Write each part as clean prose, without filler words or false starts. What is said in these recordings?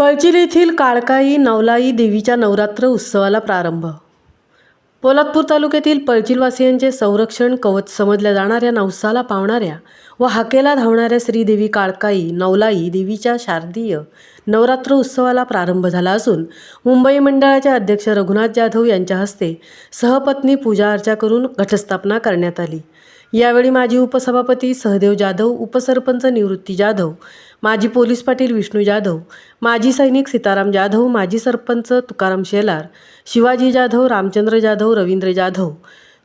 पळशील येथील काळकाई नवलाई देवीच्या नवरात्र उत्सवाला प्रारंभ। पोलादपूर तालुक्यातील पळशीलवासियांचे संरक्षण कवच समजल्या जाणाऱ्या नवसाला पावणाऱ्या व हाकेला धावणाऱ्या श्रीदेवी काळकाई नवलाई देवीच्या शारदीय नवरात्र उत्सवाला प्रारंभ झाला असून मुंबई मंडळाचे अध्यक्ष रघुनाथ जाधव यांच्या हस्ते सहपत्नी पूजा अर्चा करून घटस्थापना करण्यात आली। यावेळी माजी उपसभापती सहदेव जाधव, उपसरपंच निवृत्ती जाधव, माजी पोलीस पाटील विष्णू जाधव, माजी सैनिक सीताराम जाधव, माजी सरपंच तुकाराम शेलार, शिवाजी जाधव, रामचंद्र जाधव, रवींद्र जाधव,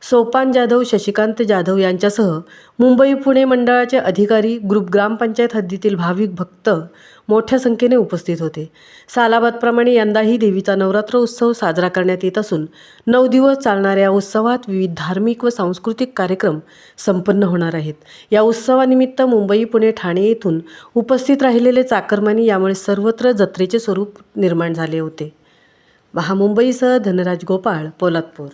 सोपान जाधव, शशिकांत जाधव यांच्यासह मुंबई पुणे मंडळाचे अधिकारी, ग्रुप ग्रामपंचायत हद्दीतील भाविक भक्त मोठ्या संख्येने उपस्थित होते। सालाबादप्रमाणे यंदाही देवीचा नवरात्र उत्सव साजरा करण्यात येत असून 9 दिवस चालणाऱ्या उत्सवात विविध धार्मिक व सांस्कृतिक कार्यक्रम संपन्न होणार आहेत। या उत्सवानिमित्त मुंबई, पुणे, ठाणे येथून उपस्थित राहिलेले चाकरमानी यामुळे सर्वत्र जत्रेचे स्वरूप निर्माण झाले होते। मुंबईसह धनराज गोपाळ, पोलादपूर।